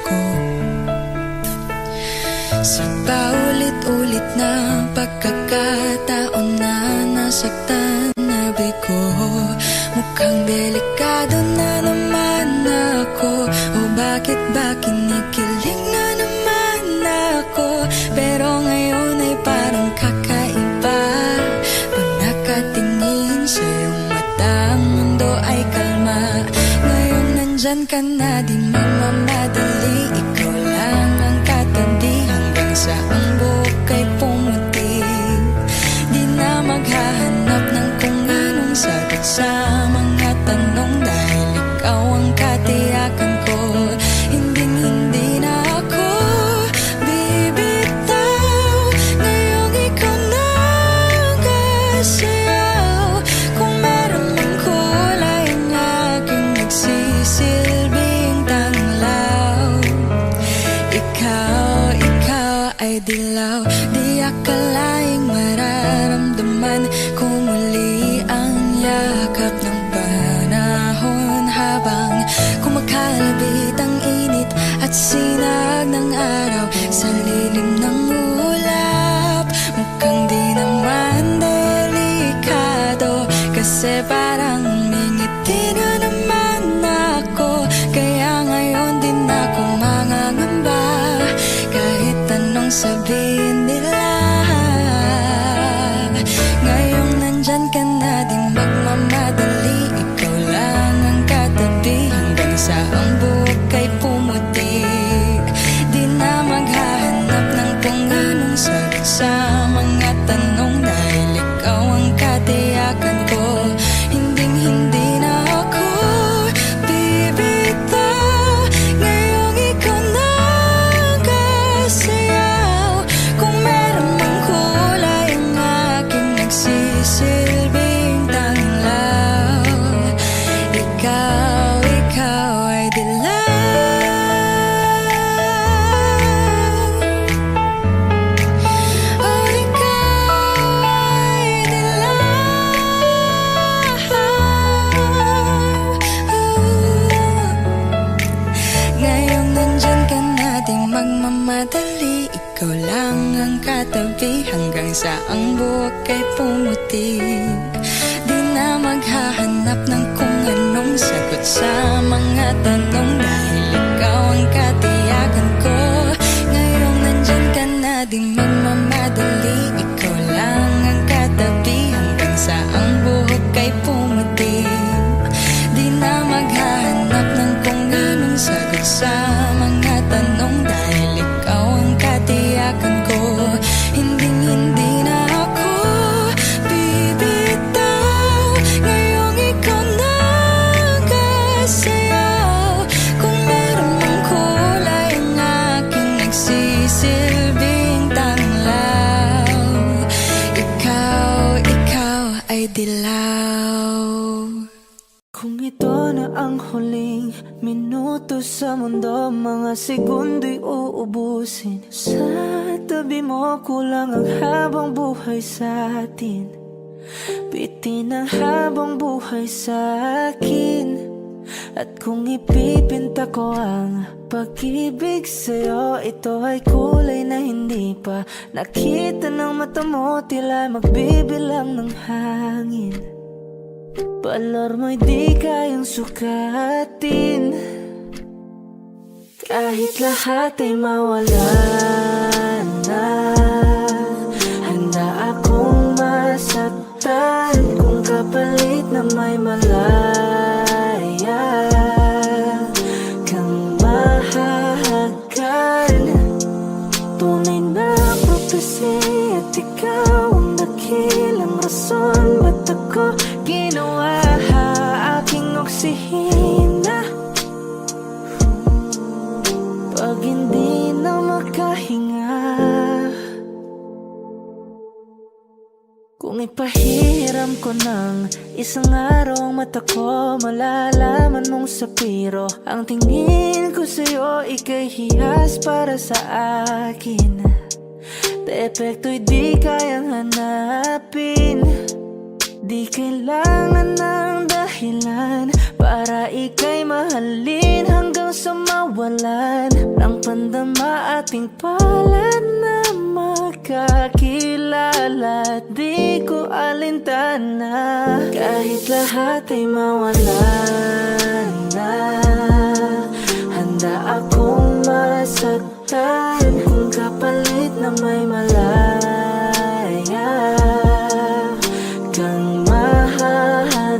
ko. Sa paulit-ulit na pagkakataon na nasaktan na bigo, mukhang delikado na naman ako. O bakit ba kinikilig na naman ako? Pero ngayon ay parang kakaiba. Pag nakatingin sa iyong mata, ang mundo ay kalma. Ngayon nandyan ka na, di magmamadali. Ikaw lang ang katabi hanggang sa ang buhok ay pumuti. Di na maghahanap ng kung anong sagot sa mga tanong, dahil ikaw ang katiyakan ko. Hindi na ako bibitaw. Ngayong ikaw na ang kasayaw. Kung meron mang kulay ang aking nagsisilbing tanglaw, ikaw ay dilaw. Di akalaing mararamdaman ko muli ang yakap ng panahon, habang kumakalabit ang init at sinag ng araw sa lilim ng ulap. Mukhang di naman delikado, kasi parang umingiti na naman ako. Kaya ngayon din ako mangangamba, kahit anong sabihin nila. Ngayong nandyan ka na, di magmamadali. Ikaw lang ang katabi hanggang sa ang buhok ay pumuti. Di na maghahanap ng kung anong sagot sa mga tanong, dahil ikaw ang katiyakan ko. Hindi na ako bibitaw. Ngayong ikaw na ang kasayaw. Kung meron mang kulay ang aking nagsisilbing tanglaw, ikaw ay dilaw. Oh, ikaw ay dilaw. Ngayong nandyan ka na, di magmamadali. Ikaw lang ang katabi hanggang sa ang buhok ay pumuti. Di na maghahanap ng kung anong sagot sa mga tanong, dahil ikaw ang katiyakan ko. Ngayong nandyan ka na, di magmamadali. Ikaw lang ang katabi hanggang sa ang buhok ay pumuti. Di na maghahanap ng kung anong sagot sa mga tanong, dahil ikaw ang katiyakan ko. Hindi na ako bibitaw. Ngayong ikaw na ang kasayaw. Kung meron mang kulay ang aking nagsisilbing tanglaw, ikaw ay dilaw. Kung ito na ang huling minuto sa mundo, mga segundo'y uubusin. Sa tabi mo kulang ang habang buhay sa atin. Bitin ang habang buhay sa akin. At kung ipipinta ko ang pag-ibig sa'yo, ito ay kulay na hindi pa nakita ng mata mo, tila magbibilang ng hangin. Balor mo'y di kayang sukatin, kahit lahat ay mawala na. Handa akong masaktan kung kapalit na may malaya kang mahahagan. Tunay na prophecy at ikaw ang dakilang rason ba't ako ginawa aking oksihina. Pag hindi na makahinga, kung ipahiram ko ng isang araw ang mata ko, malalaman mong sapiro ang tingin ko sa'yo, ika'y hiyas para sa akin. Depekto'y di kayang hanapin, di kailangan ng dahilan para ika'y mahalin hanggang sa mawalan ng pandama ating palad na magkakilala. Di ko alintana kahit lahat ay mawalan na. Handa akong masaktan kung kapalit na may malaya kang mahahagkan.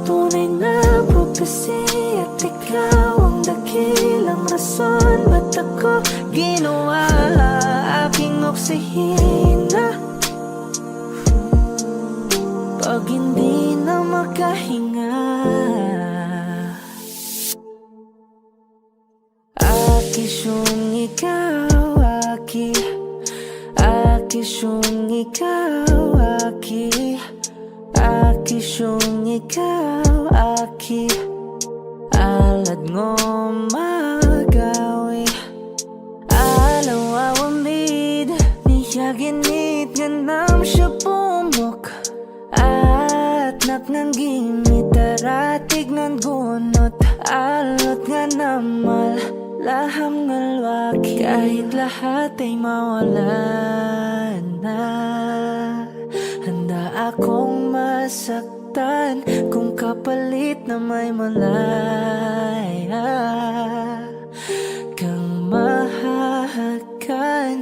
Tunay na prophecy at ikaw ang dakilang rason ba't ako ginawa aking oksihina pag hindi na makahinga. Akisyong ikaw, akisyong ikaw, akisyong ikaw, alad ngo magawi alaw awamid niya ginit ganam siya pumok at naknanggimit taratig ng gunot alot nga namal laham ngalwaki kahit lahat ay mawalan na. Handa akong masaktan kung kapalit na may malaya kang mahahagkan.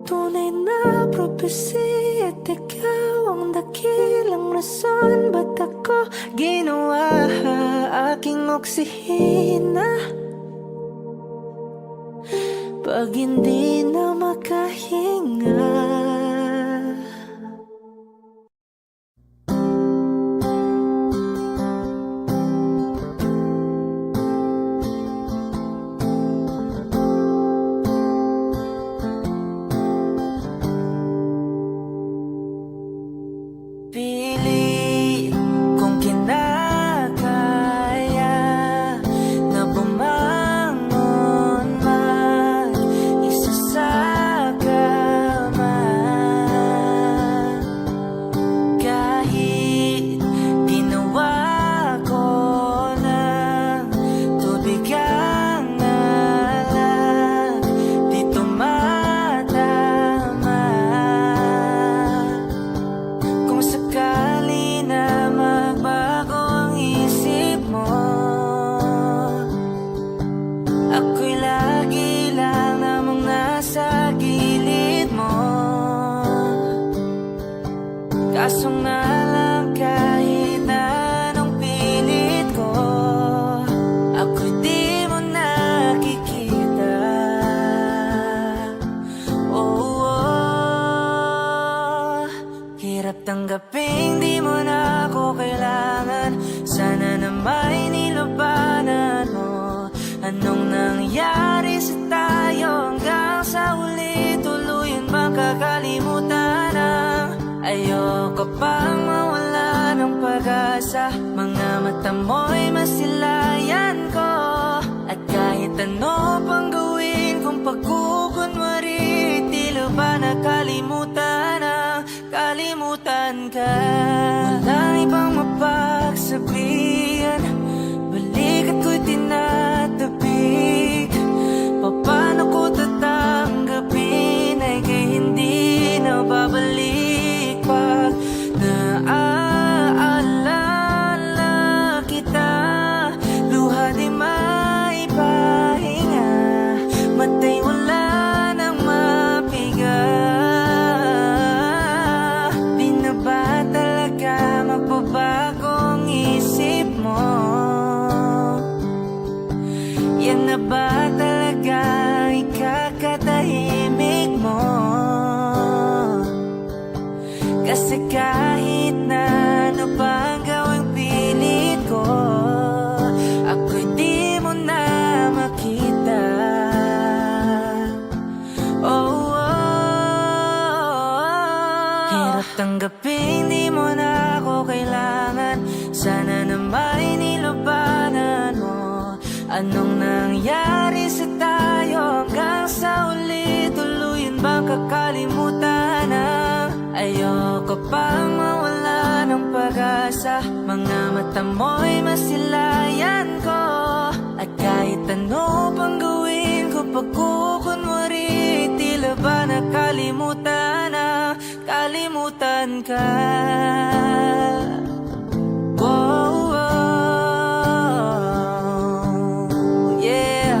Tunay na prophecy at ikaw ang dakilang rason ba't ako ginawa aking oksihina pag hindi na makahinga. Pili kung kinakaya na bumangon man isa sa kama kahit ginawa ko ng tubig ang alam di tumatama. Kung sakali na magbago ang isip mo, ako'y lagi lang namang nasa gilid mo. Kaso nga lang kahit na anong pilit ko, ako'y di mo nakikita. Oh, oh. Hirap tanggaping di mo na ako kailangan. Sana na may nilabanan mo. Anong nangyari sa tayo hanggang sa huli? Tuluyan bang kakalimutan na? Ayoko pang mawala ng pag-asa. Mga mata mo'y masilayan ko. At kahit ano pang gawin kung pagkukunwari, tila ba nakalimutan na? Kalimutan ka. Walang ibang mapagsabihan, balik at ko'y tinatabik. Paano ko tatanggapin ay kay hindi na babalik pag naaalala kita. Luha di maipahinga, matay wala nang mapiga. Di na ba talaga magbabago ang isip mo? Yan na ba talaga ikakatahimik mo? Kasi kahit na ano pang gawing pilit ko, ako'y di mo na makita. Oh, oh. Hirap tanggapin di mo na ako kailangan. Sana na may nilabanan mo. Anong nangyari sa tayo hanggang sa uli? Tuluyan bang kakalimutan na? Ayoko pang mawala ng pag-asa. Mga mata mo'y masilayan ko, at kahit ano pang gawin ko pagkukunwari, tila ba nakalimutan na, kalimutan ka. Whoa, whoa, yeah.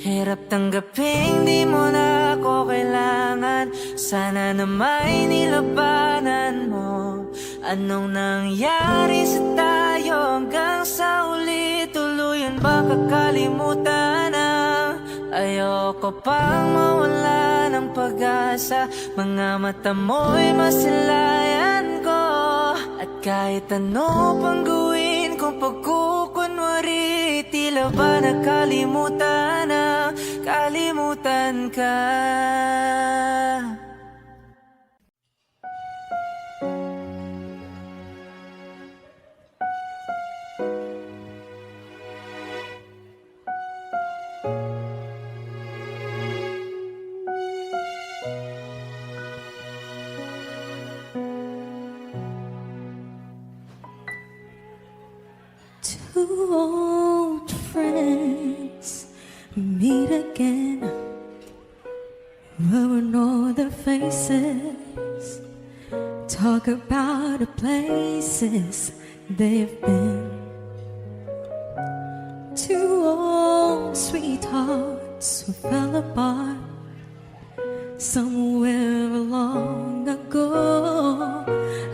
Hirap tanggaping di mo na ako kailangan. Sana na may nilabanan mo. Anong nangyari sa tayo hanggang sa uli? Tuluyan ba kakalimutan na? Ayoko pang mawala ng pag-asa. Mga mata mo'y masilayan ko, at kahit ano pang gawin kung pagkukunwari, tila ba nakalimutan na, kalimutan ka. Two old friends meet again, ruin all their faces, talk about the places they've been. Two old sweethearts who fell apart somewhere long ago.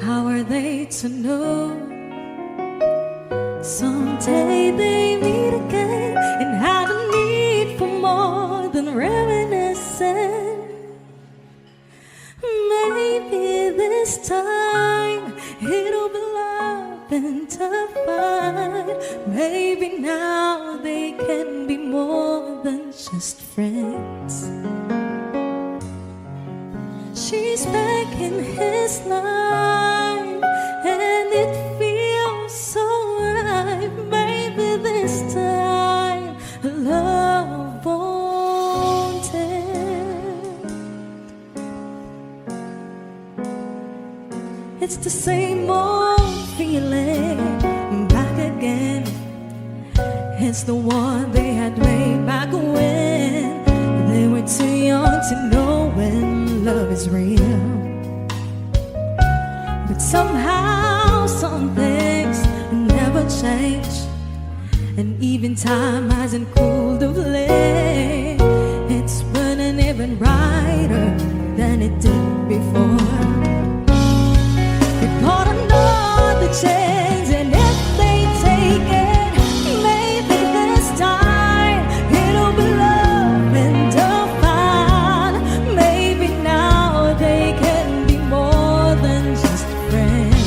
How are they to know? Someday they meet again and have a need for more than reminiscing. Maybe this time it'll be love and find. Maybe now they can be more than just friends. She's back in his life and it feels so right. Maybe this time love won't end. It's the same old feeling back again. It's the one they had way back when they were too young to know when love is real. But somehow some things never change, and even time hasn't cooled of late. It's burning even brighter than it did before. They got another chance, and if they take it, maybe this time it'll be love and fun. Maybe now they can be more than just friends.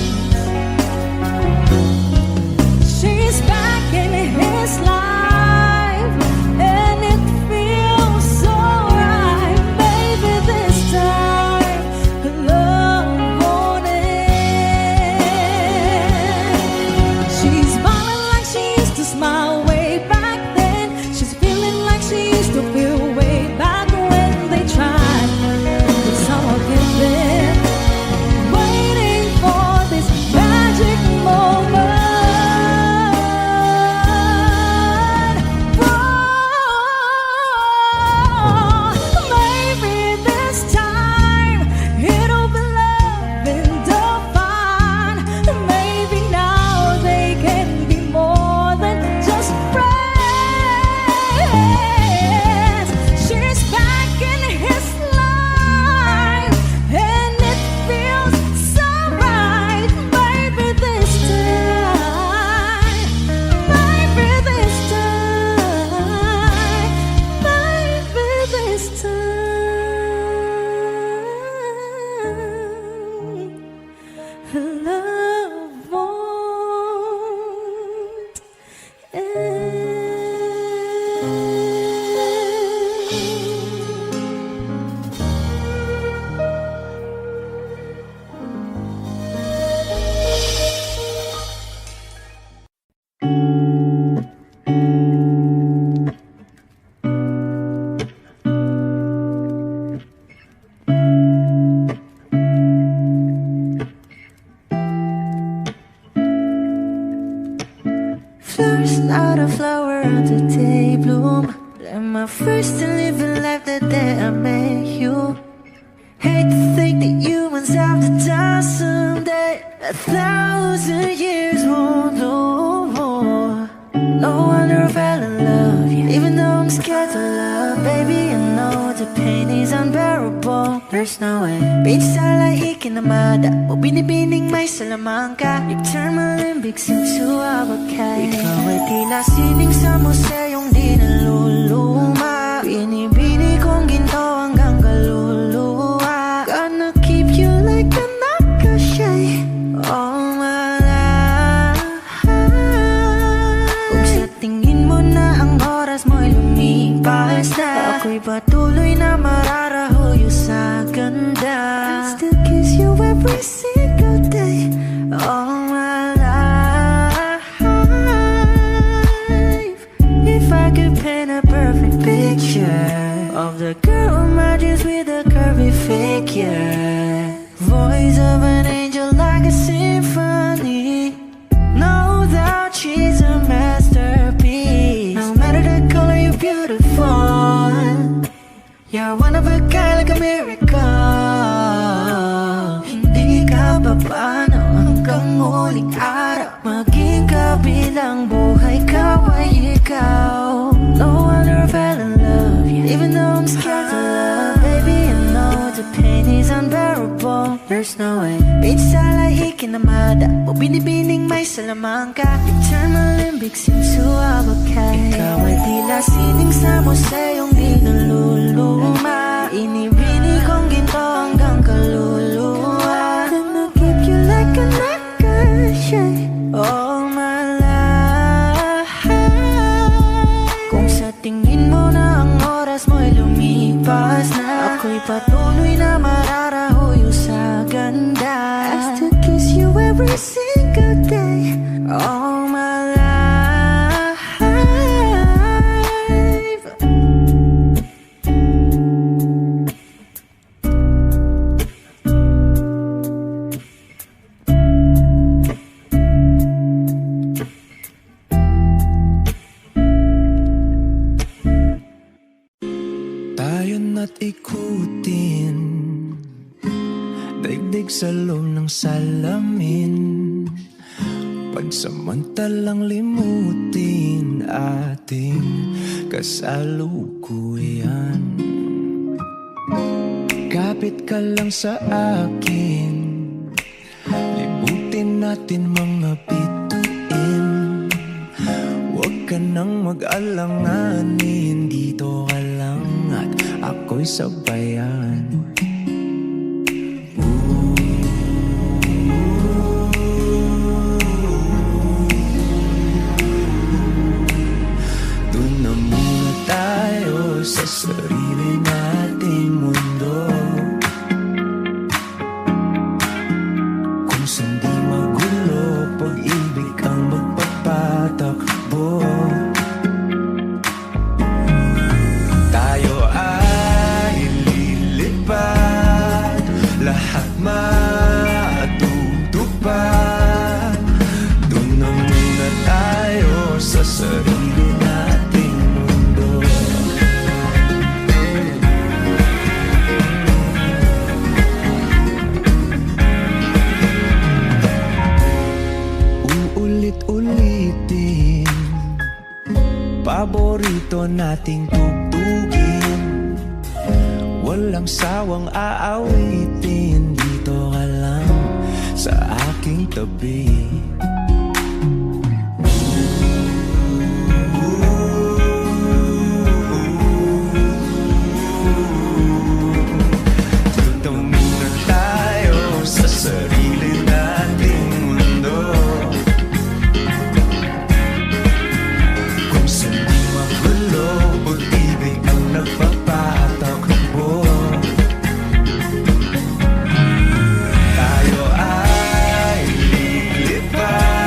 She's back in his life and it feels so right. Maybe this time love stars, not a flower on the day bloom. Like my first and living life the day I met you. Hate to think that humans have the time someday. 1,000 years won't know more. No wonder I fell in love, yeah. Even though I'm scared to love, baby, I know the pain is unbearable. There's no way Pinsala ikinamada o binibining may salaman ka. You turn my limbic sensual kay ikaw ay tila sining sa museyong di naluluma. Binibini kong ginto hanggang kaluluwa. Gonna keep you like a nakashay all my life. Kung sa tingin mo na ang oras mo'y lumipas na, ako'y patuloy na mararahuyo sa ganda. I still kiss you every single day all my life. If I could paint a perfect picture of the girl who matches with a curvy figure, voice of an angel like a symphony, no doubt she's a masterpiece. No matter the color, you're beautiful. You're one of a kind, like a miracle. Hindi ka papaano hanggang muling araw. Maging kabilang buhay ka ay ikaw. No wonder I fell in love, yeah. Even though I'm scared to love, baby, I know the pain is unbearable. There's no way Pinsala ikinamada o binibining may salaman ka. You turn my limbic sensual kay ikaw ay tila sining sa museyong di naluluma. Inibini kong ginto hanggang kaluluwa. Gonna keep you like a nakashay all my life. Kung sa tingin mo na ang oras mo'y lumipas na, ako'y patuloy na mararahuyo sa ganda. I still kiss you every single day all my life. Tayo na't ikutin, daigdig sa loob ng salamin, pagsamantalang limutin ating kasalukuyan. Kapit ka lang sa akin, libutin natin mga bituin. Huwag ka nang mag-alanganin, dito ka lang at ako'y sabayan. Doon na muna tayo sa sarili nating mundo, kung saan di magulo, pag-ibig ang magpapatakbo. Tayo ay lilipad, lahat matutupad. Doon na muna tayo sa sarili nating mundo. Uulit-ulitin, paborito nating tugtugin, walang sawang aawitin. Dito ka lang sa aking tabi. Dito muna tayo sa sarili nating mundo, kung saan di magulo, pag-ibig ang nagpapatakbo. Tayo ay lilipad,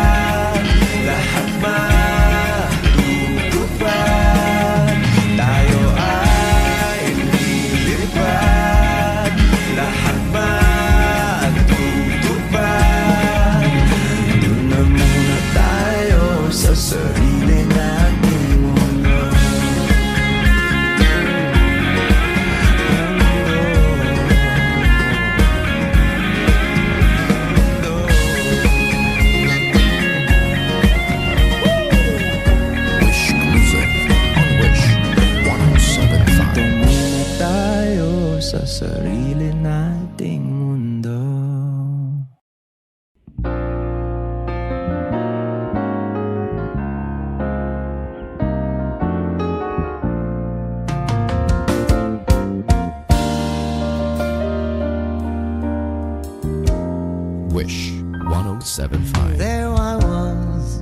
1075. There I was,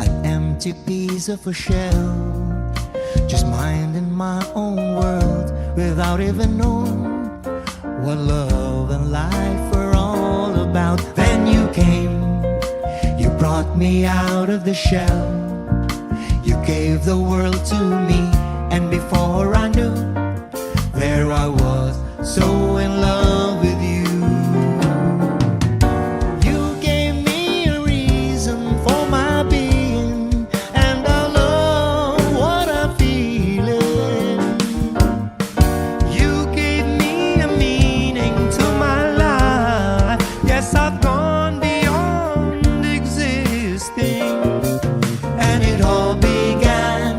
an empty piece of a shell, just minding my own world without even knowing what love and life were all about. Then you came, you brought me out of the shell, you gave the world to me, and before I knew, there I was, so in love with you. You gave me a reason for my being, and I love what I'm feeling. You gave me a meaning to my life. Yes, I've gone beyond existing, and it all began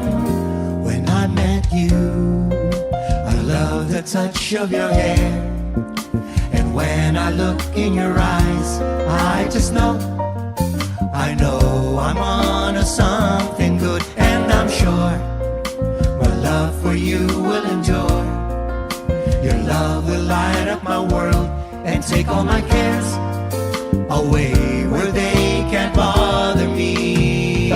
when I met you. I love the touch of your hair, and when I look in your eyes, I just know, I know I'm on to something good, and I'm sure my love for you will endure. Your love will light up my world and take all my cares away where they can't bother me.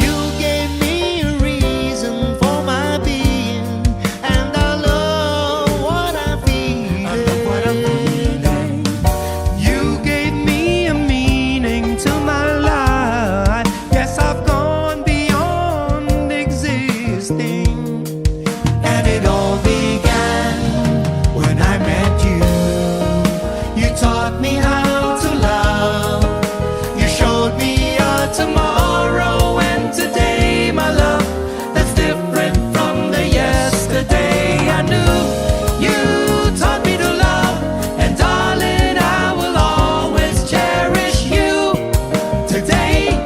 You gave me a reason for my being, and I love what I'm feeling. You gave me a meaning to my life. Yes, I've gone beyond existing, and it all began when I met you. You taught me how to love. You showed me a tomorrow and today, my love, that's different from the yesterday. I knew you taught me to love, and darling, I will always cherish you today,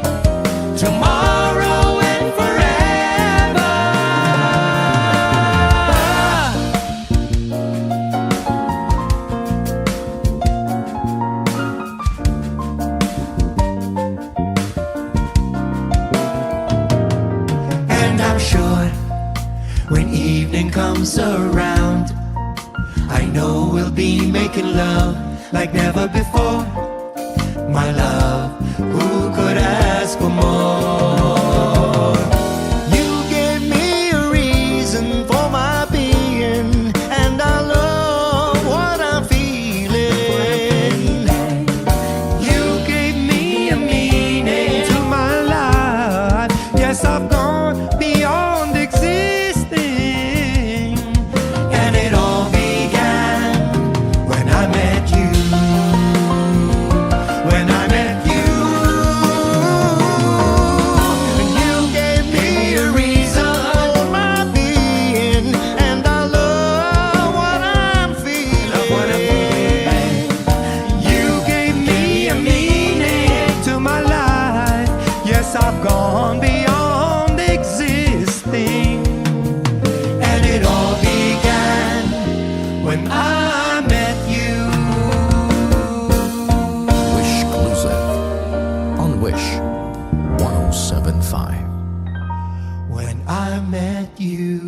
tomorrow, and forever. And I'm sure when evening comes around, I know we'll be making love like never before. My love, who could ask for more? You gave me a reason for my being, and I love what I'm feeling. You gave me a meaning to my life. Yes, I've gone beyond existing, and it all began when I met you. When I met you, you gave me a reason for my being, and I love what I'm feeling. You gave me a meaning to my life. Yes, I've gone beyond existing, and it all began when I met you. Wish Exclusive on Wish 1075. When I met you.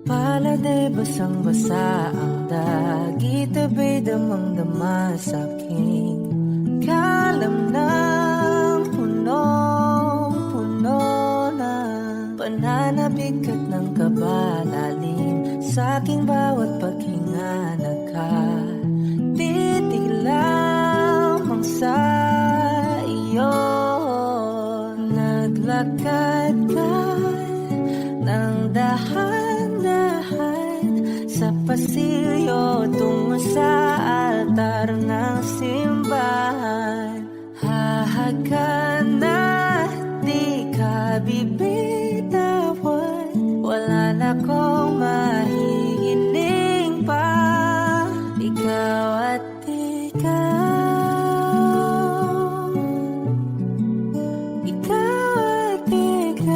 Pala'y basang-basa ang dagit, abay damang-dama sa'king kalamnang punong-puno na pananabik at ng kabalalim sa'king bawat paghinga. Nakatitig lamang sa iyo, naglakad ka ng dahan-dahan sa pasilyo tungo sa altar ng simbahan. Hahagan at di ka bibig bitawan. Wala na kong mahihiling pa. Ikaw at ikaw, ikaw at ikaw,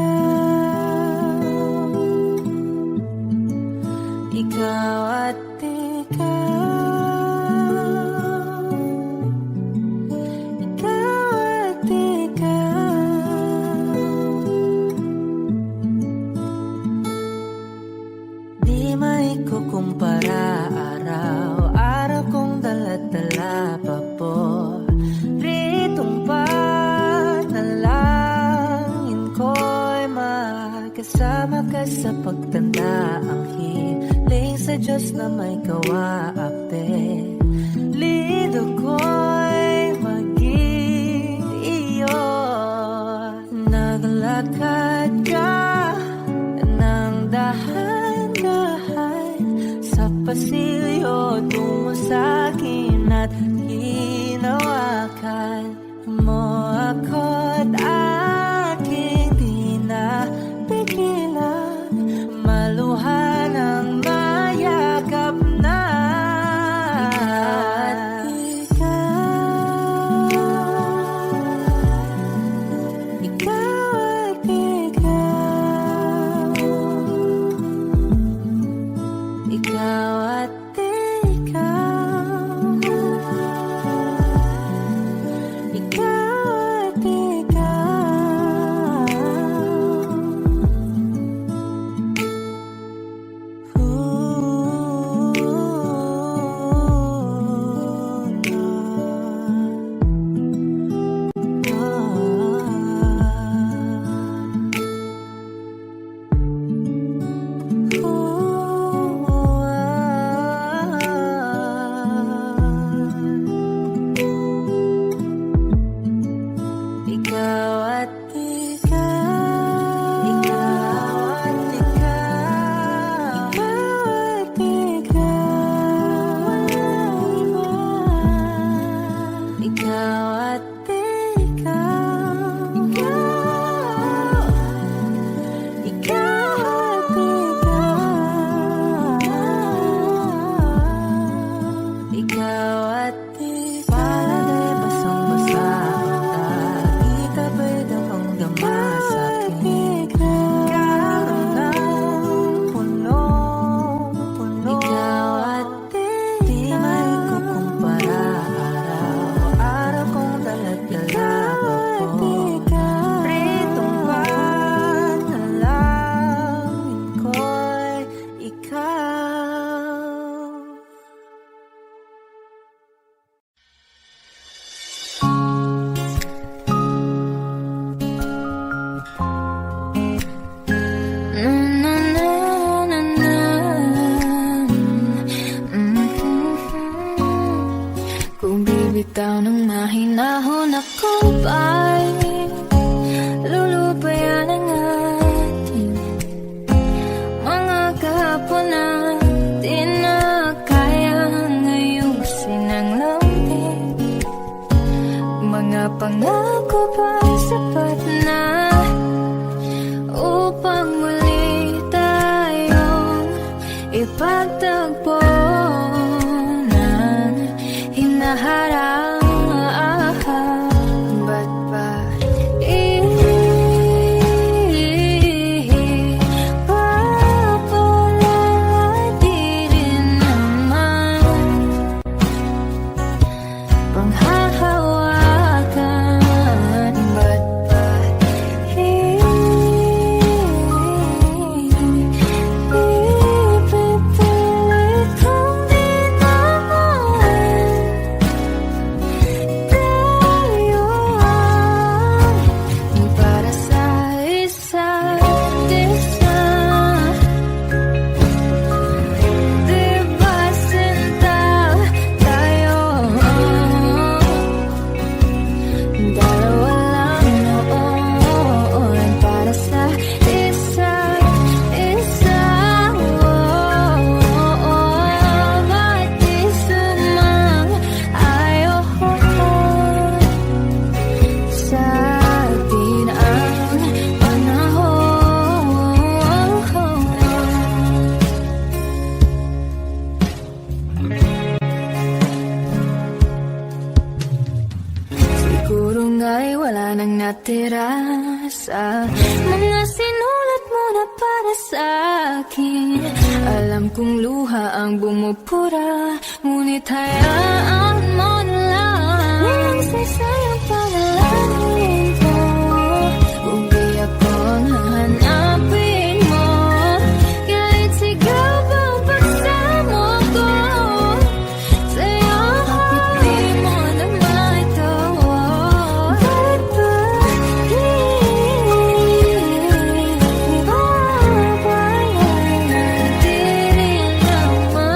ikaw at ikaw, ikaw at ikaw. Di maikukumpara, araw-araw kong dala-dala pa po. Ritong panalangin ko'y makasama ka sa pagtanda. Ang hiling sa Diyos na may kawaape. Lido ko'y maging iyo. Naglakad ka ng dahan-dahan sa pasilyo tungo sa'kin at hinawakan mo ako't aking di napigilan. Maluhan ang mayakap na. Ikaw at ikaw, ikaw at ikaw, ikaw at palagay basang-basa ang tagikabay damang-dama sa'kin. Karoon ng punong-puno. Ikaw at di maikukumpara, araw-araw kong dala-dala pa po. Ritong panalangin ko'y ikaw. Kung bibitaw ng mahinahon ako ba'y lulupayan ang ating mga kahapon na di na kayang ayusin ang lambing. Mga pangako ba sapat na upang muli tayong ipagtagpo ng hinaharap? Ba't ba papalad di rin naman panghahawakan? Ba't ba ipipilit kong luha ang bumupura, ngunit hayaan mo na lang. Walang saysayang panalangin ko, uli akong hahanapin mo. Kahit sigaw bang pagsamo ko sa'yo, bakit di mo naman ito? Bakit ba di rin naman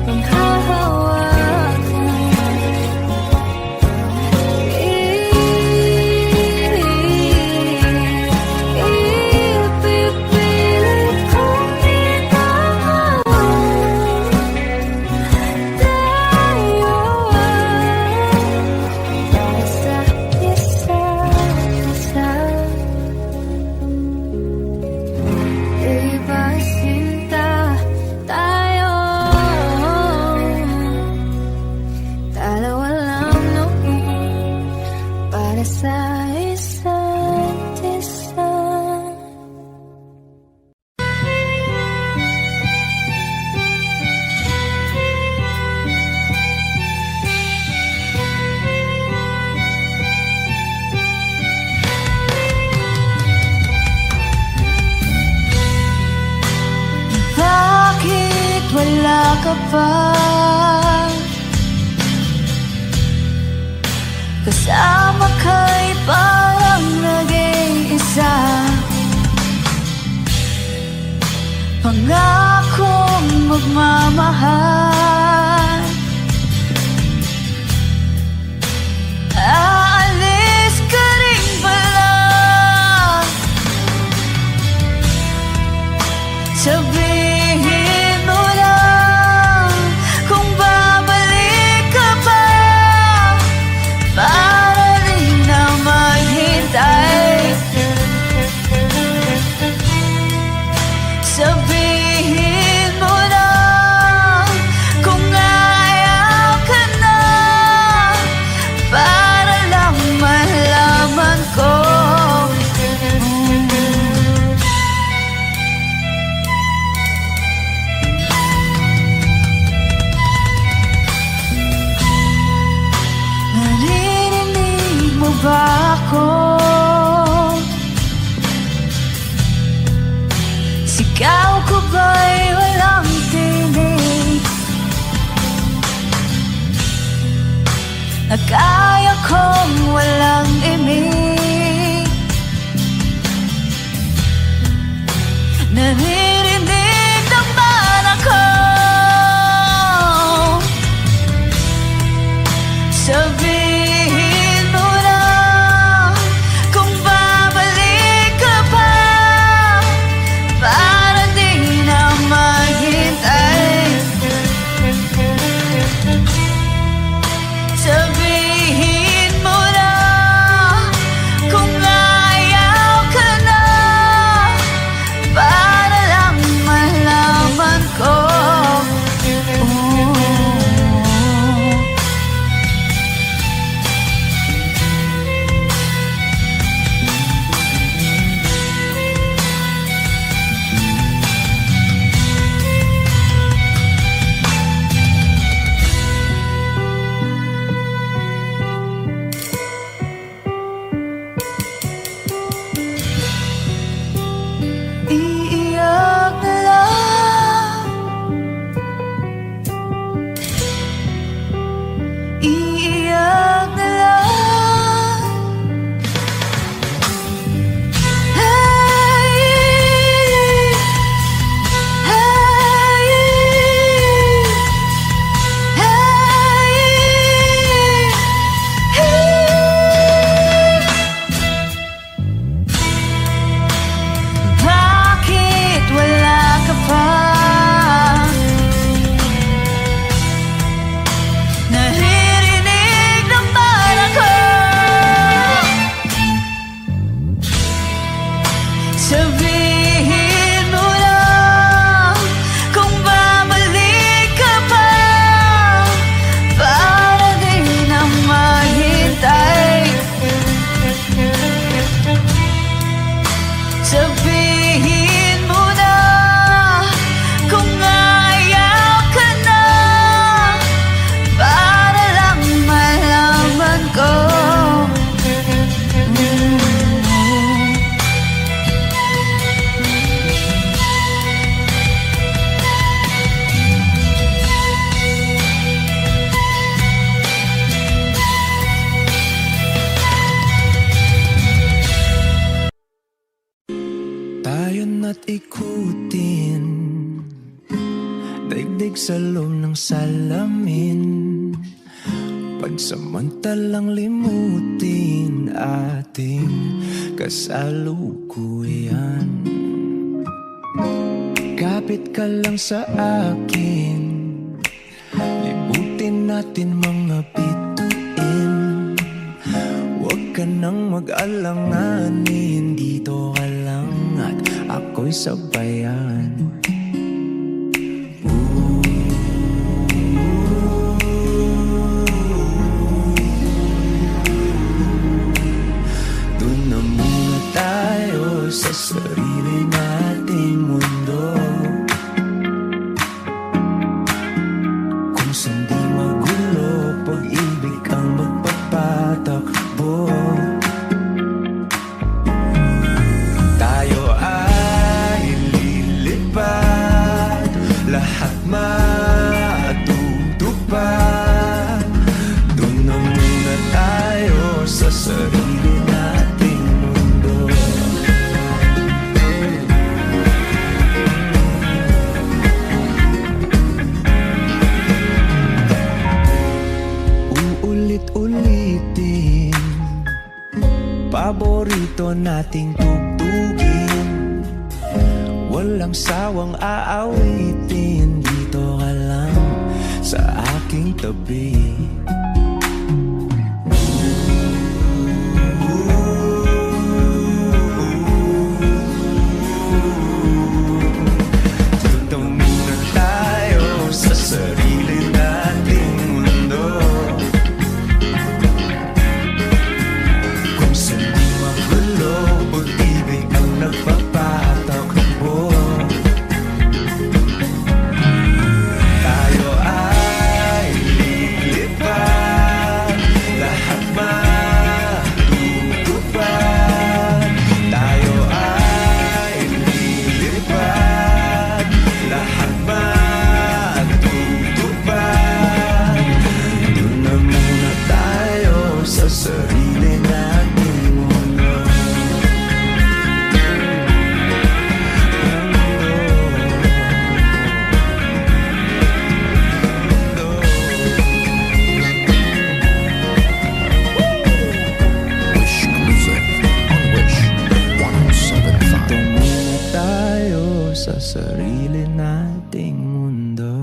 panghahawakan? Ipipilit kong itawan tayo sa isa't isa. Diba sinta tayo, dalawa lang noon para sa isa't isa. Bakit wala ka pa? Kasama ka'y parang nag-iisa. Pangakong magmamahal, aalis ka rin pala. Sabihin mo lang kung babalik ka pa, para rin na maghintay. Sabihin mo lang kung ayaw ka na, para lang malaman ko. Naririnig mo ba ako? Sigaw ko ba'y walang tinig? Na kaya kong walang imig? Naririnig naman ako. Sabihin mo lang kung babalik ka pa, para di na maghintay. Sabihin mo lang kung ayaw ka na, para lang malaman ko. Iiyak na lang, iiyak na lang. Hey, hey, bakit wala ka pa? Naririnig naman ako. Sabihin mo lang kung babalik ka pa, para di na maghintay. Sabihin mo na tayo na't ikutin, daigdig sa loob ng salamin, pagsamantalang limutin ating kasalukuyan. Kapit ka lang sa akin, libutin natin mga bituin. Huwag ka nang mag-alanganin, dito ka lang at ako'y sabayan. Doon na muna tayo sa sarili nating mundo, kung saan di magulo, pag-ibig ang magpapatakbo. Tayo ay lilipad, lahat matutupad. Doon na muna tayo sa sarili nating mundo. Uulit-ulitin, paborito nating tugtugin, walang sawang aawitin, dito ka lang sa aking tabi. Dito muna tayo sa sarili nating mundo, kung saan di magulo, pag-ibig ang nagpapatakbo. Tayo ay lilipad, lahat matutupad. Tayo ay lilipad, lahat matutupad. Doon na muna tayo sa sarili nating mundo. Wish Music on Wish 107.5. Dito muna tayo sa sarili nating mundo.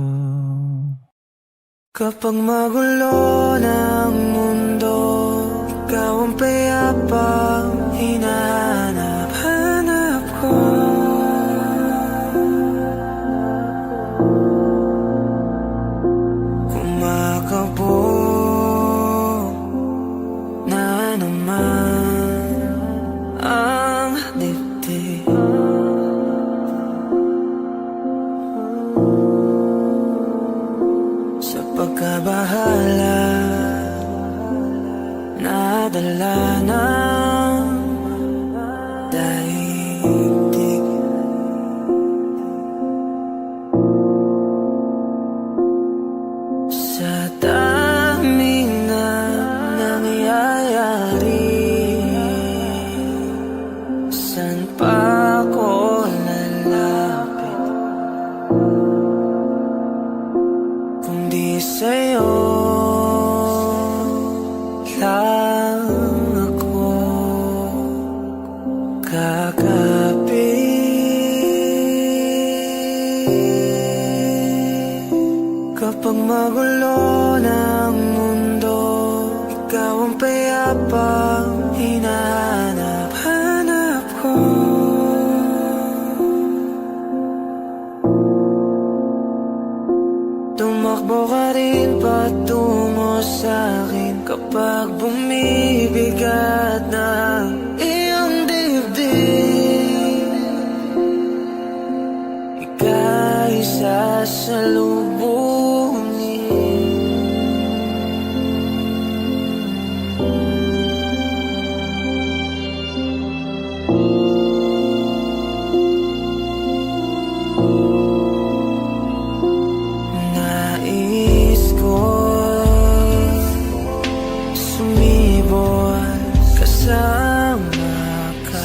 Kapag magulo ng mundo, ikaw ang payapang hinahanap-hanap ko. Kumakabog na naman ang dibdib. Sa pagkabahala, nadala ng daigdig. Sa daming na nangyayari, saan pa ako lalapit kundi sa'yo lang ako kakapit. Kapag magulo ng mundo, ikaw ang payapang hinahanap-hanap ko. Tumakbo ka rin patungo sa'kin kapag bumibigat ng iyong dibdib. Ika'y sasalubungin. Nais ko'y sumibol kasama ka.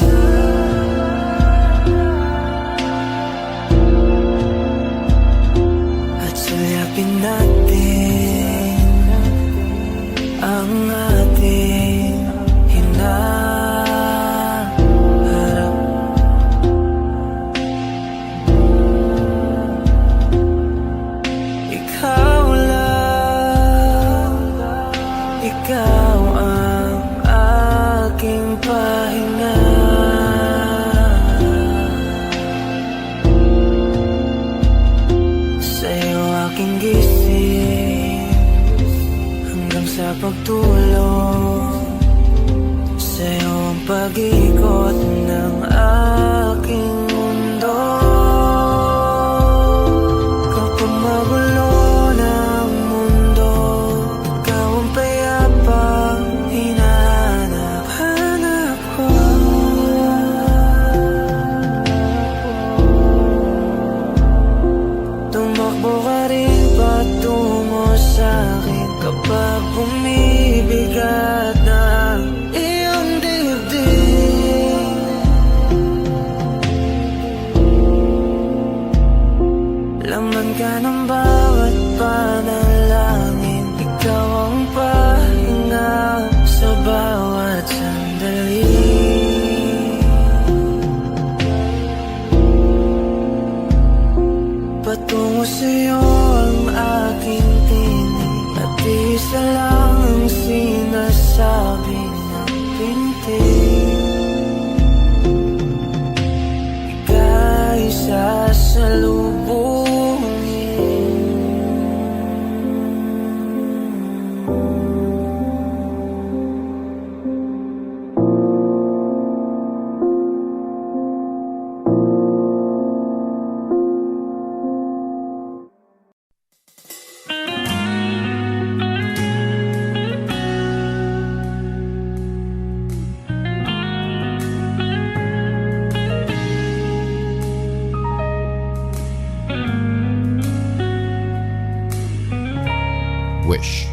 Wish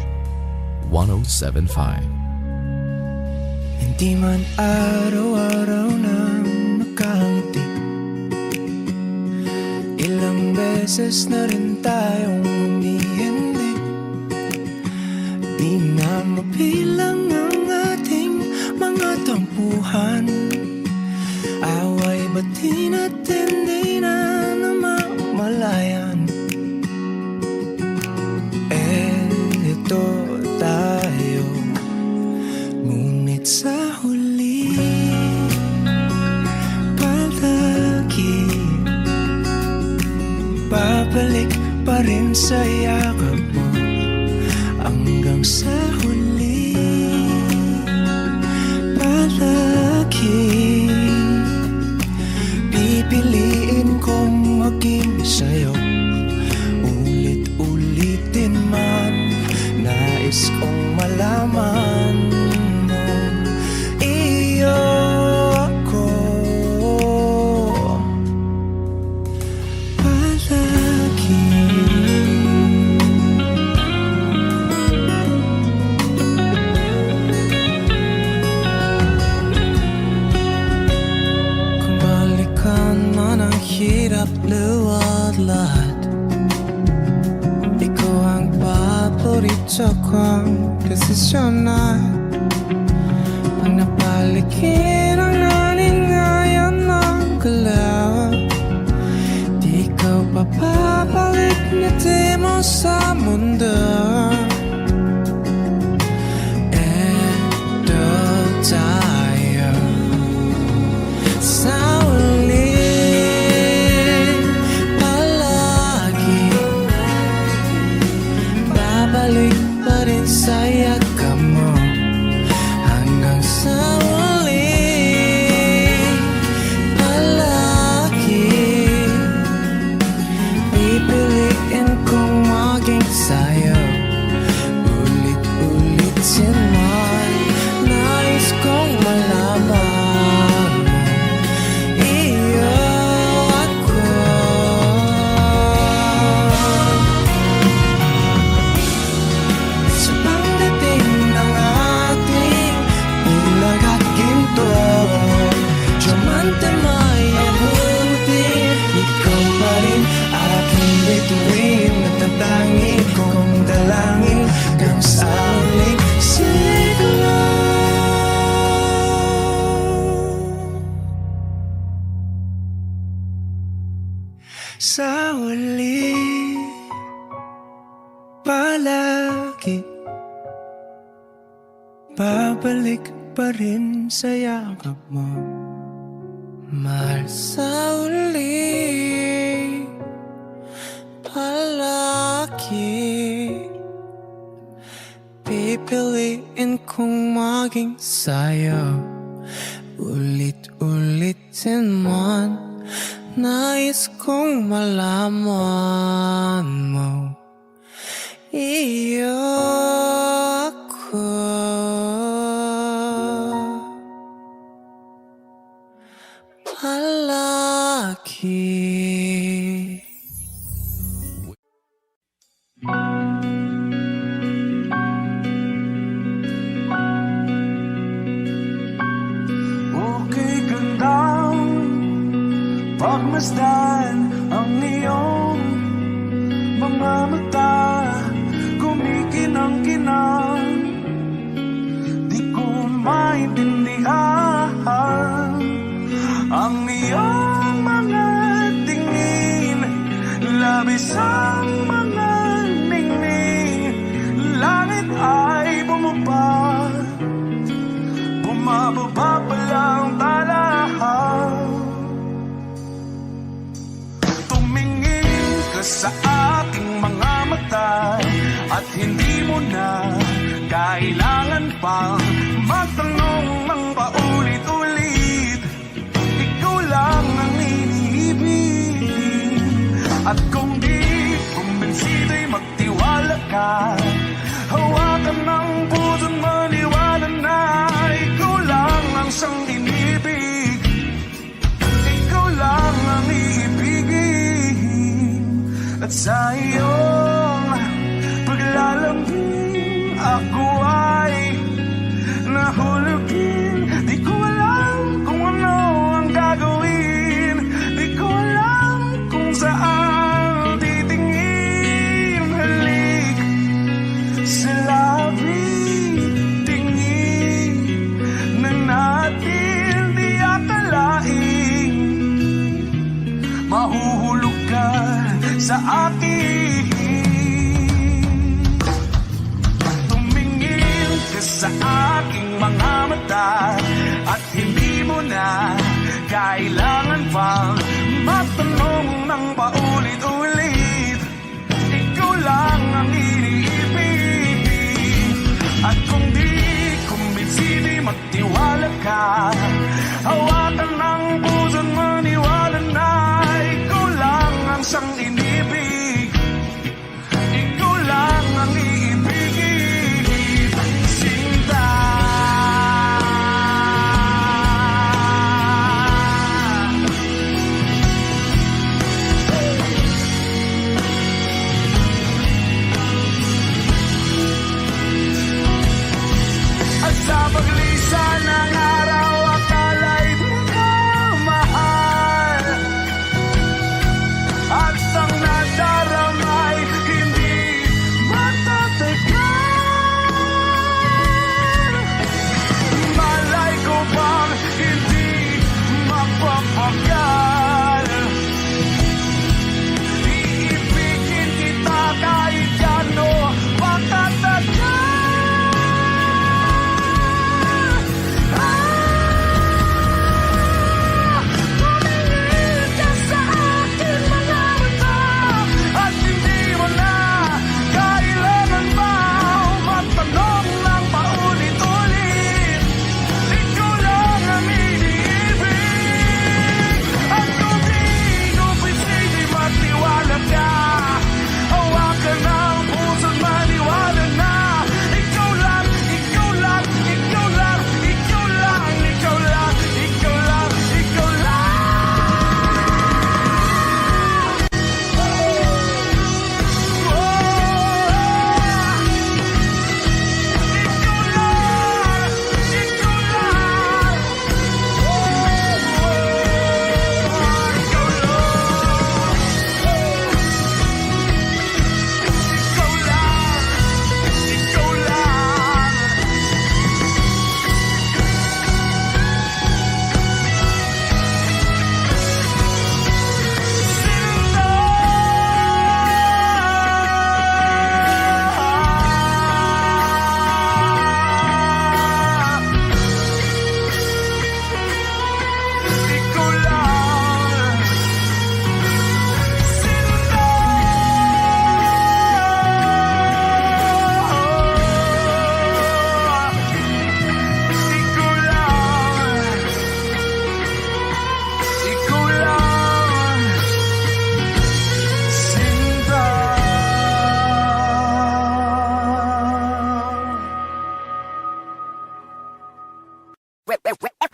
1075. Hindi man araw-araw na nakangiti, ilang beses na rin tayong humihindi. Di na mabilang ang ating mga tampuhan, away ba't natin di na namamalayan. Ito tayo, ngunit sa huli palagi babalik pa rin sa yakap mo. Hanggang sa huli palagi pipiliin kong maging sa'yo. Ulit-ulitin man, nais kong malaman mo, iyo ako palagi. Kung balikan man ang hirap, luwad lahat, ikaw ang paborito kong desisyonan. Ang napalikin ang naningayan ng galaw, di ikaw papabalik na di mo sa mundo. Eto tayo sa ulit palagi, babalik pa rin sa yakap mo. Hanggang sa uli palagi pipiliin kong maging sa'yo. Ulit-ulitin man, nais kong malaman mo, iyo ako. Sa pagdating ng ating bulag at ginto, diamante may abutin, ikaw pa rin aking bituin. Natatangin kong dalangin kang sa uling siglo. Sa uli palagi babalik pa rin sa yakap mo. Mahal, sa uli palagi pipiliin kong maging sa'yo. Ulit-ulitin man, nais kong malaman mo, iyo ako palagi. Okay, gandang pagmasdan ang iyong mga mata, kumikinang-kinang, di ko maintindihan ang iyong mga tingin, labis ang mga ningning. Langit ay bumaba, bumababa pa lang talahaw. Tumingin ka sa aking mga mata, at hindi mo na kailangan pang magtanong ng paulit-ulit. Ikaw lang ang iniibig, at kung di kumbinsido'y magtiwala ka. Hawakan ng puso't maniwala na ikaw lang ang siyang inibig. Ikaw lang ang iibigin, at sa iyong paglalambing sa akin. Tumingin ka sa aking mga mata at hindi mo na kailangan pang matanong ng paulit-ulit. Ikaw lang ang iniibig. At kung di kumbinsi, di magtiwala ka. Hawakan ng puso't maniwala na ikaw lang ang siyang inibig. Ikaw lang ang iibigin, Sinta. At sa paglisan ng araw, akala'y di ka mahal. At ang nadaramay hindi matatagal. Malay ko bang hindi mapapagal. Iibigin kita kahit gano pakatagal. Tumingin ka sa aking mga mata at hindi mo na kailangan pa matanong ng paulit-ulit. Ikaw lang ang iniibig. At kung di kumbinsi, di magtiwala ka. Hawakan ng puso't maniwala na ikaw lang, ikaw lang, ikaw lang, ikaw lang, ikaw lang, ikaw lang, ikaw lang.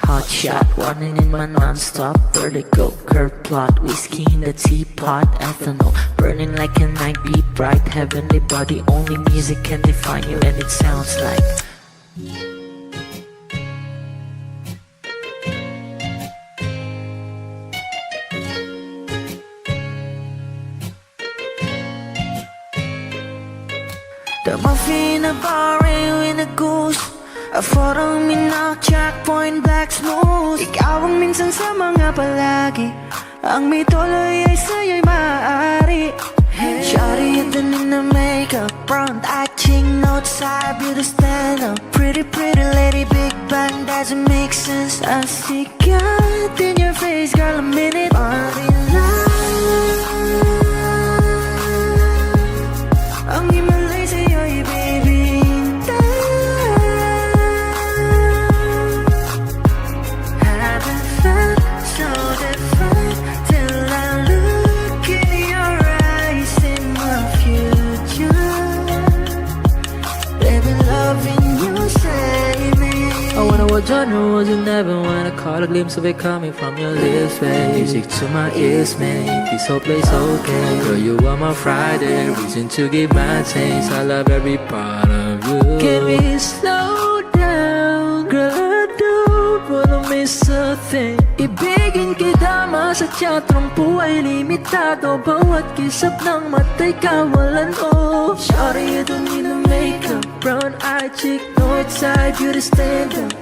Hot shot, running in my non-stop vertigo. Curve plot, whiskey in the teapot. Ethanol, burning like a night. Be bright, heavenly body. Only music can define you, and it sounds like the muffin, a bar, in a goose. A photo minnak, checkpoint, black smooth. Ikaw ang minsan sa mga palagi. Ang may tuloy ay sa'yo'y maaari. Shawty in the Nina makeup, brown eye, chick notes, side, beauty stand up. Pretty, pretty lady, big bang, doesn't make sense. I see God in your face, girl, a minute. Body love. Ang himalay sa'yo'y baby. Genre was you never wanna caught a glimpse of it coming from your lips, babe. Music to my ears, make this whole place okay. Girl, you are my Friday, reason to give my taste. I love every part of you. Can we slow down? Girl, I don't wanna miss a thing. Ibigin kita sa teatrong buhay limitado. Bawat kisap ng mata'y kawalan mo. Shawty, you don't need no makeup. Brown eye, chick, north side, beauty stand up.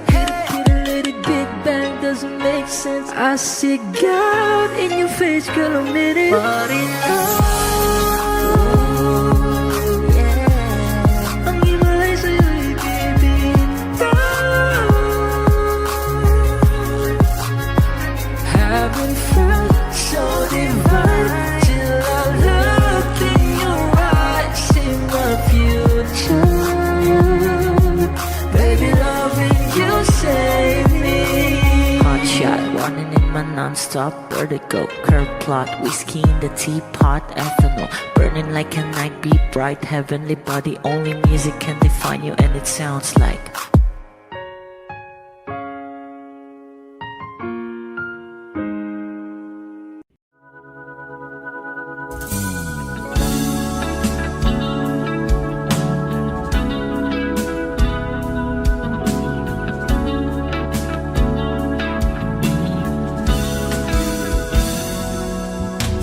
Big bang doesn't make sense. I see God in your face, girl, a minute. Body love. and felt so divine till I looked in your eyes, in my future. Baby, loving you save me. Hot shot, running in my non-stop vertigo. Curve plot, whiskey in the teapot, ethanol burning like a night, be bright, heavenly body. Only music can define you, and it sounds like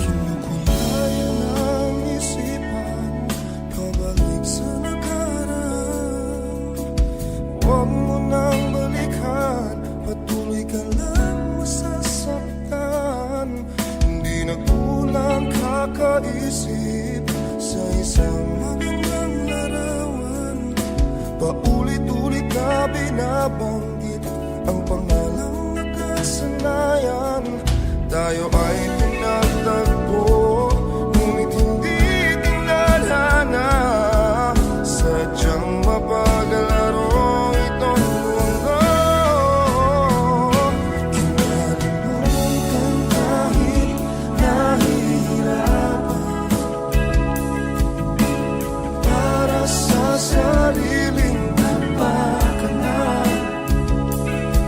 Kinukulayan ang isipan, pabalik sa nakaraan. Huwag mo nang balikan, patuloy ka lang masasaktan. Hindi na kulang kakaisip sa isang magandang larawan. Paulit-ulit na binabanggit ang pangalang nakasanayan. Tayo ay pinagtagpo, ngunit hindi tinadhana. Sadyang mapagalaro itong mundo. Kinalimutan kahit nahihirapan, para sa sariling kapakanan.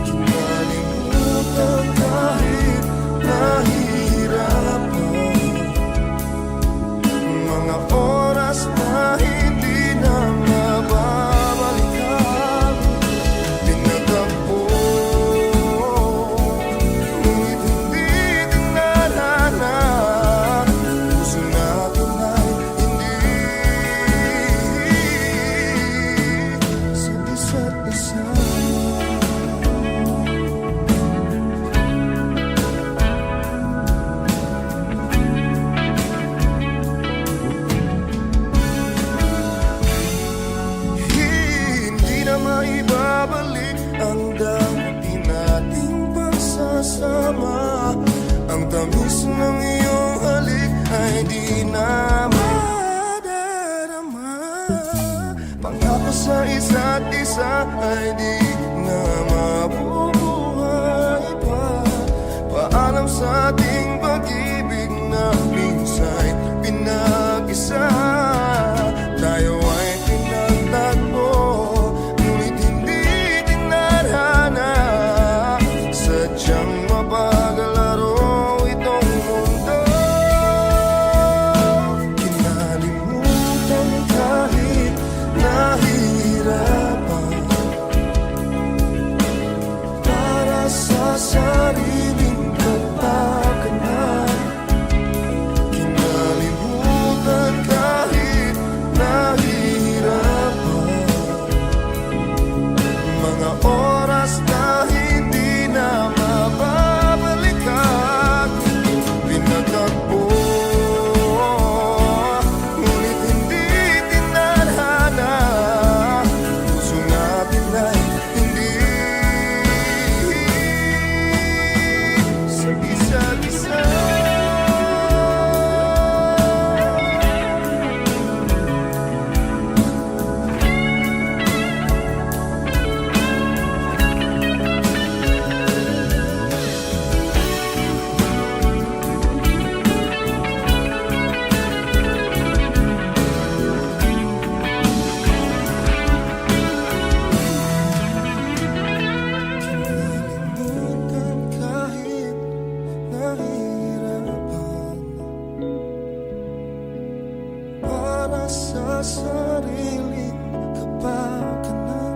Kinalimutan kahit nahihirapan, mga oras na hindi na mababalikan. Pinagtagpo, ngunit hindi tinadhana. Puso natin ay hindi sa isa't isa. Hindi na maibabalik ang dati nating pagsasama. Ang tamis ng iyong halik ay di na madarama. Pangako sa isa't isa ay di na mabubuhay pa. Paalam sa ating pag-ibig na minsa'y pinag-isa. Tayo ay pinagtagpo, ngunit hindi tinadhana. Sadyang mapagalaro itong mundo. Kinalimutan kahit nahihirapan, para sa sariling kapakanan. Kinalimutan kahit nahihirapan, mga oras na hindi na mababalikan. Pinagtagpo, ngunit hindi tinadhana. Puso natin ay hindi sa isa't isa. Kinalimutan kahit nahihirapan, para sa sariling kapakanan.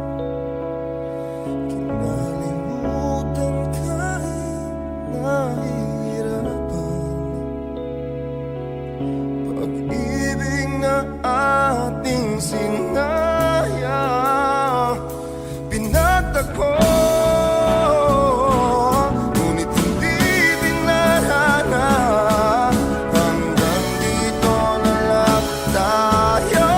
Kinalimutan kahit nahihirapan, pag-ibig na ating sinayang. Pinagtagpo, ngunit hindi tinadhana. Hanggang dito na lang tayo.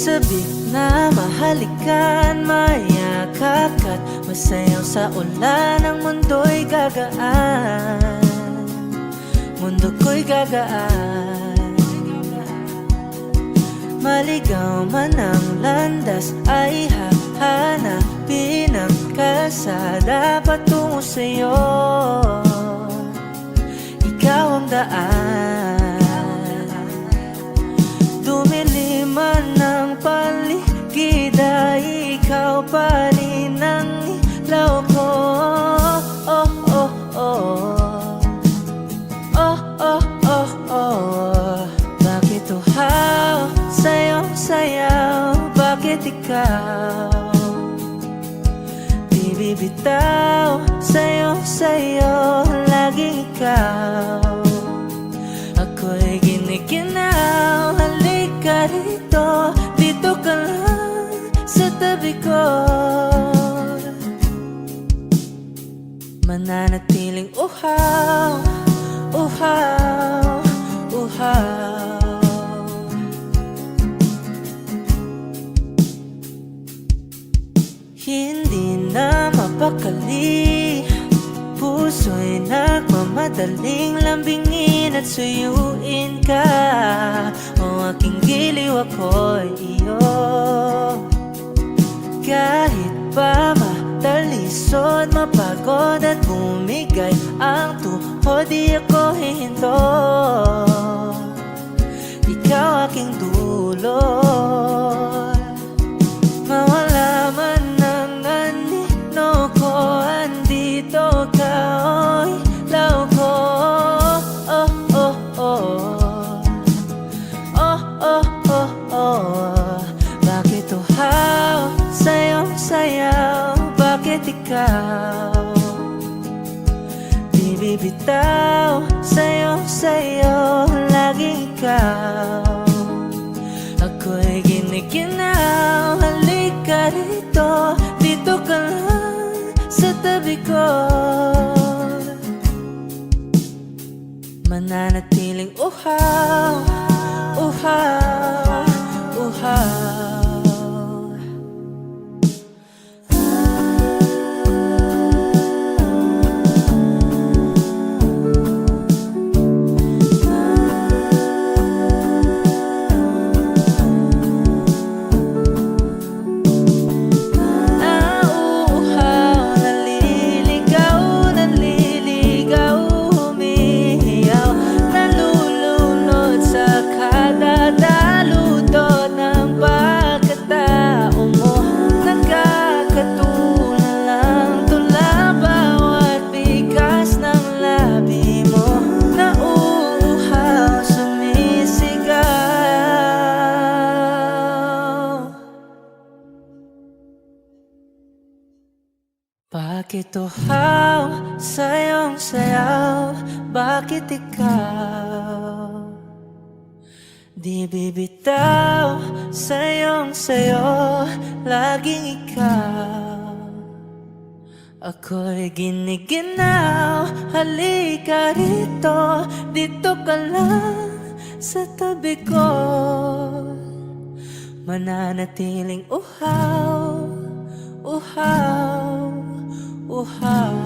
Sabik na mahalikan, mayakap ka't masayaw sa ulan. Ang mundo'y gagaan, mundo ko'y gagaan. Maligaw man ang landas ay hahanapin ang kalsada patungo sa'yo. Ikaw ang daan, dumili man ang paligid ay ikaw pa rin ang ilaw ko. Oh, oh, oh. Oh, oh, oh, oh. Bakit uhaw sa'yong sayaw? Bakit ikaw di bibitaw? Sa'yong sayo, laging ikaw. Ako'y giniginaw, halika rito, dito ka lang sa tabi ko. Mananatiling uhaw, uhaw, uhaw. Hindi na mapakali, puso'y nagmamadaling lambingin at suyuin ka. O aking giliw, ako'y iyo. Kahit pa matalisod, mapagod at bumigay ang tuhod, di ako hihinto. Ikaw aking dulot, mawala man ang anino ko, andito ka, oy, law ko. Oh, oh, oh. Oh, oh, oh, oh. Bakit uhaw sa'yong sayaw? Bakit ikaw di bibitaw? Sa'yong sayo, laging ikaw. Ako'y giniginaw, halika rito, dito ka lang sa tabi ko. Mananatiling uhaw, uhaw, uhaw. Bakit uhaw sa'yong sayaw? Bakit ikaw di bibitaw? Sa'yong sayo, laging ikaw. Ako'y giniginaw, halika rito, dito ka lang sa tabi ko. Mananatiling uhaw, uhaw, uhaw.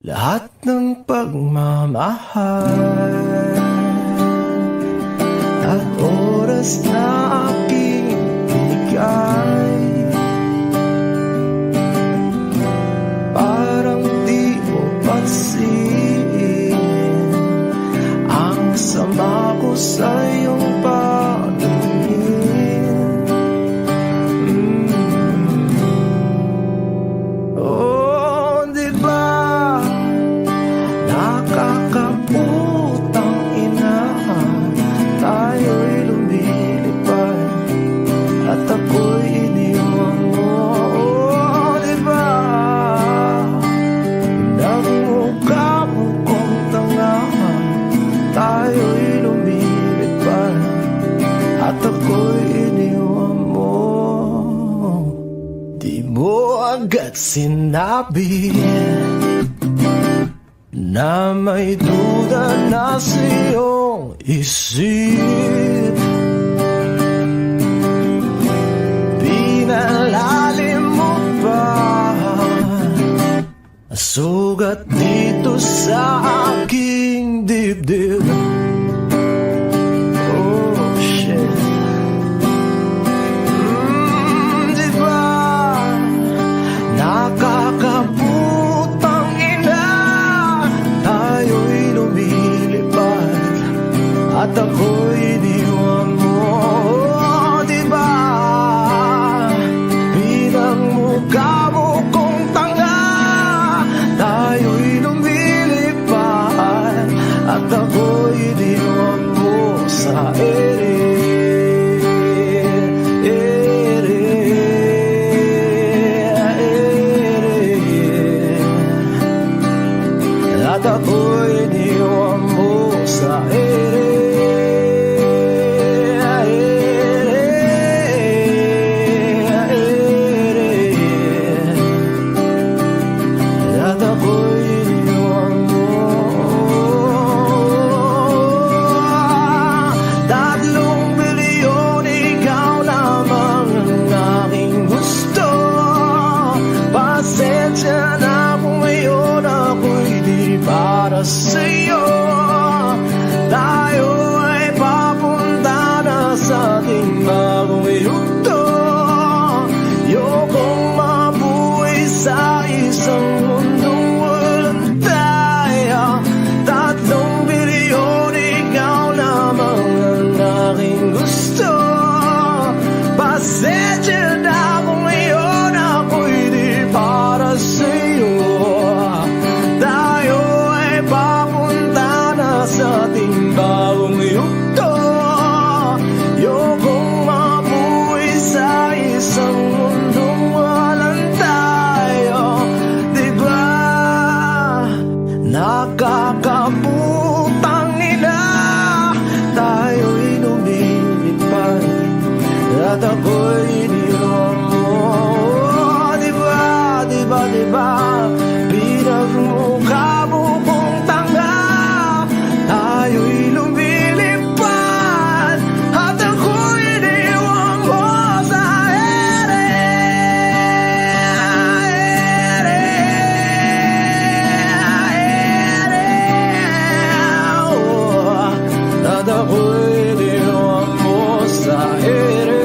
Lahat ng pagmamahal at oras na aking binigay, parang di mo pansin ang sama ko sa iyong paningin. Oh, di ba nakakaputang ina, tayo'y lumilipad at ako'y iniwan mo. Oh, diba nagmukha mo kong tanga, tayo'y lumilipad at ako'y iniwan mo. Di mo agad sinabi na may duda na sa iyong isip. Pinalalim mo pa sugat dito sa aking dibdib. Oh shit. Diba nakakaputang ina, tayo'y lumilipad at ako'y iniwan mo. Oh, diba bilang mukha mo kong tanga, tayo'y lumilipad at ako'y iniwan mo sa ere. At ako'y iniwan mo sa ere. At ako'y iniwan mo. 3 milyon, ikaw lamang ang aking gusto. Pasensya na kung ngayon ako'y di para sa'yo. Tayo ay papunta na sa ating bagong yugto. Ayokong mabuhay sa isang mundong walang tayo. 3 milyon, ikaw lamang ang aking gusto. Pasensya na kung ngayon ako'y di para sa'yo. Tayo ay papunta na sa ating bagong yugto. Ayokong mabuhay sa isang mundong walang tayo. Diba nakakaputang ina, tayo'y lumilipad at ako'y iniwan mo. Diba, diba, diba pinagmukha mo kong tanga, tayo'y lumilipad at ako'y iniwan mo sa ere. At ako'y iniwan mo sa ere.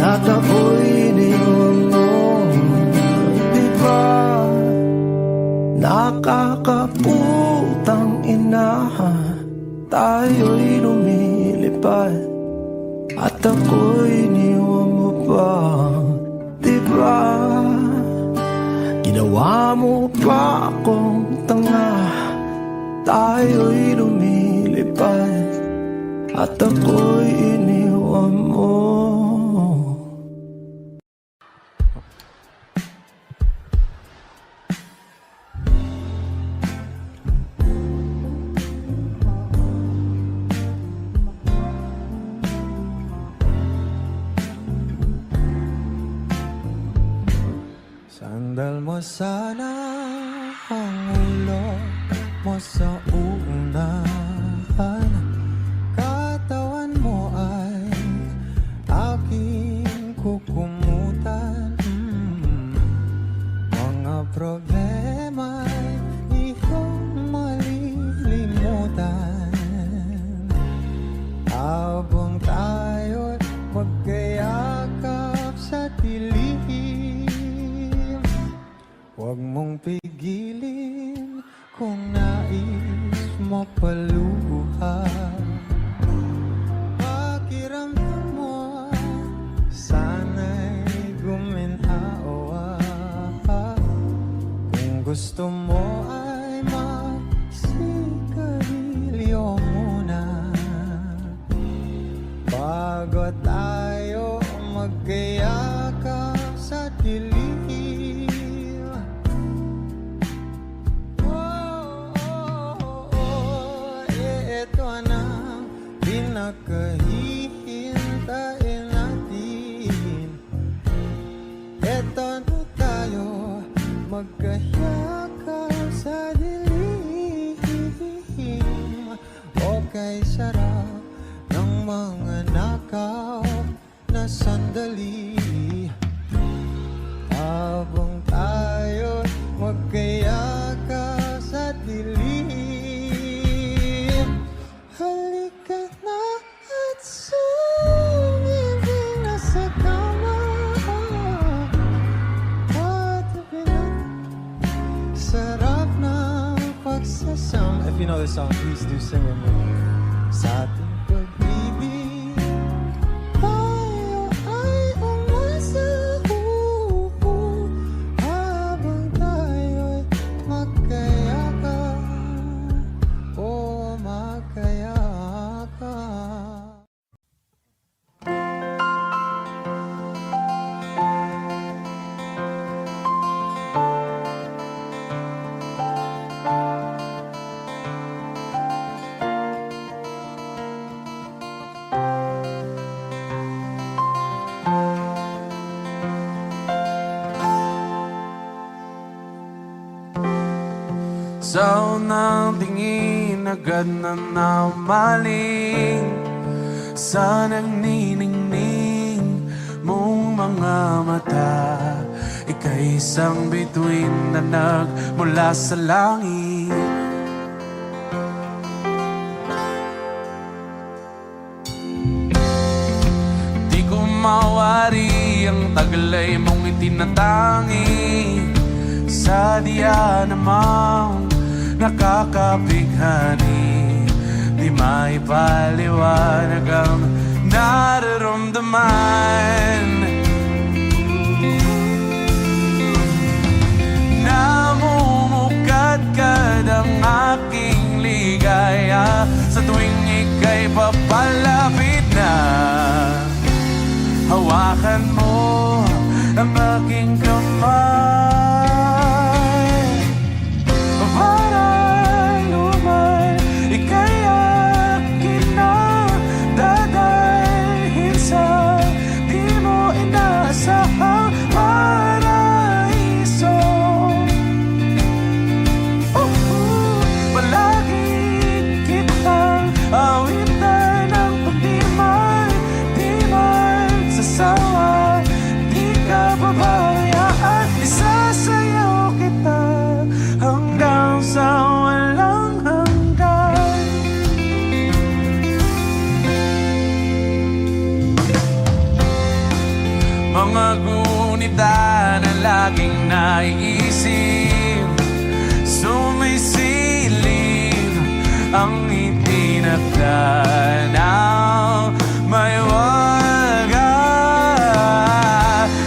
At ako'y iniwan mo. Diba nakakaputang ina, tayo'y lumilipad at ako'y iniwan mo pa. Diba ginawa mo pa akong tanga, tayo'y lumilipad at ako'y iniwan mo. Sandal mo sana ang ulo mo sa unahan, katawan mo ay aking kukumutan. Mga problema'y iyong malilimutan habang tayo'y magkayakap sa dilim. Huwag mong pigilin kung nais mo paluha. Pakiramdam mo sana'y guminhawa na sandali habang tayo'y magkayaka sa dilim. Halika na at sumibig na sa kama, patabi na, sarap na pagsasama. If you know this song, please do sing with me. Sa ating pag-ibig, tayo ay umasa, habang tayo'y magkayaka, o magkayaka. Sa unang tingin agad na namaling sa nagniningning mong mga mata. Ika'y isang bituin na nagmula sa langit. Di ko mawari ang taglay mong itinatangi sa diya namang nakakabighani. Di maipaliwanag ang nararamdaman. Namumukadkad ang aking ligaya sa tuwing ika'y papalapit na. Hawakan mo ang aking kamay. Mga gunita na laging naiisip, sumisilip ang itinakda ng may wagas.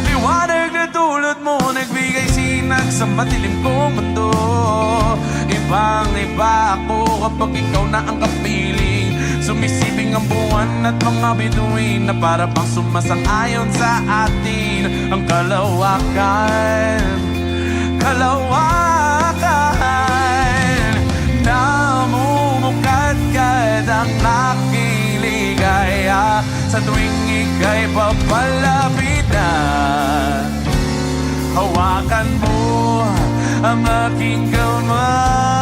Liwanag na tulad mo nagbigay sinag sa madilim kong mundo. Ibang-iba ako kapag ikaw na ang kapiling. Sumisibing ang buwan at mga bituin na para pang sumasang-ayon sa atin. Ang kalawakan, kalawakan. Namumukadkad ang aking ligaya sa tuwing ika'y papalapit na. Hawakan mo ang aking kamay.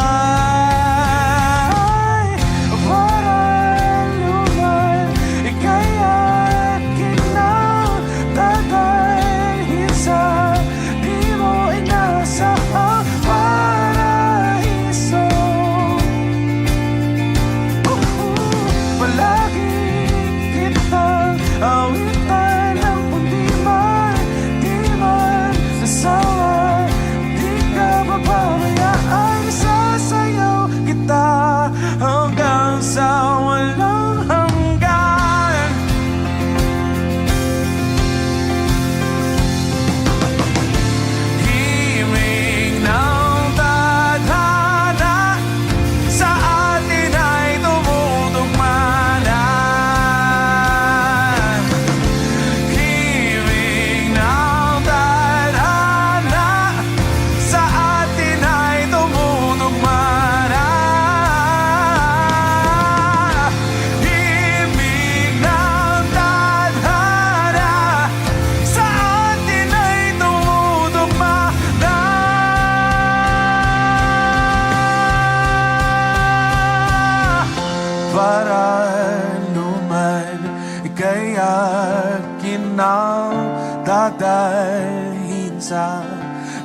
dadalhin sa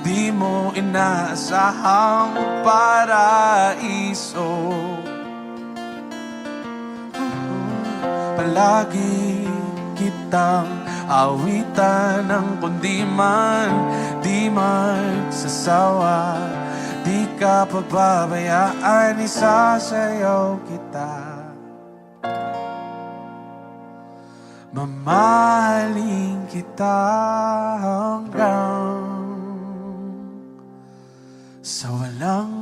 di mo inaasahang paraiso. Palagi kitang awitan ng kundi man di magsasawa. Di ka pababayaan, isasayaw kita. Mamahalin kita hanggang sa walang